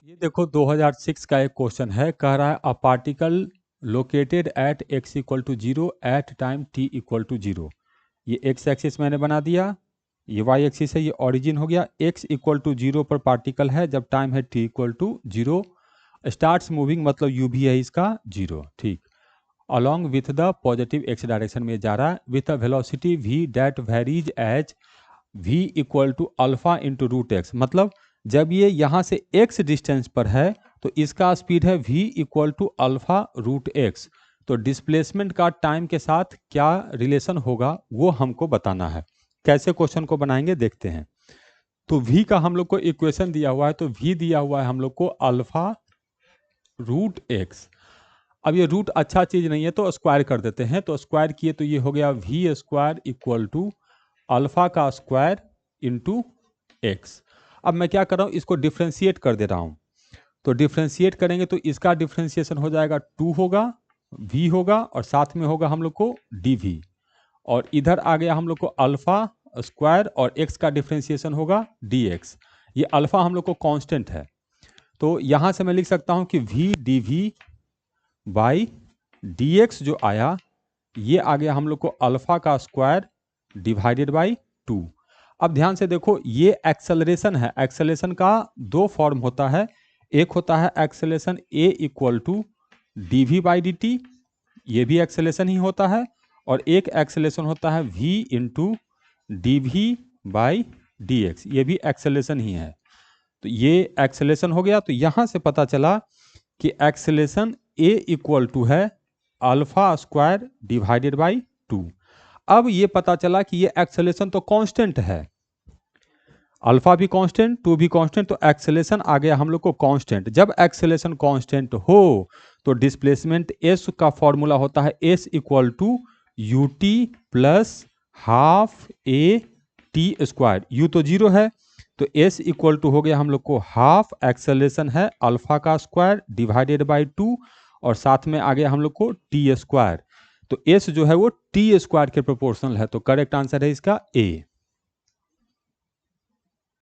ये देखो 2006 का एक क्वेश्चन है, कह रहा है a particle located at x equal to 0 at time t equal to 0। ये x एक्सिस मैंने बना दिया, ये y एक्सिस है, ये ओरिजिन हो गया। x इक्वल टू 0 पर पार्टिकल है जब टाइम है t equal to 0। Starts moving मतलब u भी है इसका 0, ठीक। Along with the positive x direction में जा रहा है with a velocity v that varies as v equal to alpha into root x. मतलब जब ये यहाँ से x डिस्टेंस पर है तो इसका स्पीड है v equal to alpha root x. तो डिस्प्लेसमेंट का टाइम के साथ क्या रिलेशन होगा वो हमको बताना है। कैसे क्वेश्चन को बनाएंगे देखते हैं। तो v का हम लोग को इक्वेशन दिया हुआ है, तो v दिया हुआ है हम लोग को अल्फा रूट एक्स। अब ये रूट अच्छा चीज नहीं है तो स्क्वायर कर देते हैं, तो स्क्वायर किए तो ये हो गया v square equal to alpha का स्क्वायर इंटू एक्स। अब मैं क्या कर रहा हूँ, इसको डिफ्रेंशिएट कर दे रहा हूँ। तो डिफ्रेंशिएट करेंगे तो इसका डिफ्रेंशिएशन हो जाएगा 2 होगा, v होगा और साथ में होगा हम लोग को dv। और इधर आ गया हम लोग को अल्फा स्क्वायर और x का डिफ्रेंशिएशन होगा dx। ये अल्फा हम लोग को कांस्टेंट है, तो यहाँ से मैं लिख सकता हूँ कि v dv बाई dx जो आया ये आ गया हम लोग को अल्फा का स्क्वायर डिवाइडेड बाई 2। अब ध्यान से देखो, ये एक्सेलरेशन है। एक्सेलरेशन का दो फॉर्म होता है, एक होता है acceleration a equal to d v by d t, ये भी एक्सेलरेशन ही होता है, और एक एक्सेलरेशन होता है v into d v by d x, ये भी एक्सेलरेशन ही है। तो ये एक्सेलरेशन हो गया, तो यहाँ से पता चला कि एक्सेलरेशन a इक्वल टू है अल्फा स्क्वायर डिवाइडेड बाई 2। अब ये पता चला कि ये एक्सेलरेशन तो कांस्टेंट है, अल्फा भी कांस्टेंट 2 भी कांस्टेंट, तो एक्सेलरेशन आ गया हम लोग को कांस्टेंट। जब एक्सेलरेशन कांस्टेंट हो तो डिस्प्लेसमेंट s का फॉर्मूला होता है s equal to u t plus half a t square. U तो 0 है तो s इक्वल टू हो गया हम लोग को हाफ एक्सेलरेशन है अल्फा का स्क्वायर डिवाइडेड बाई 2 और साथ में आ गया हम लोग को टी स्क्वायर। तो s जो है वो टी स्क्वायर के प्रोपोर्शनल है, तो करेक्ट आंसर है इसका ए।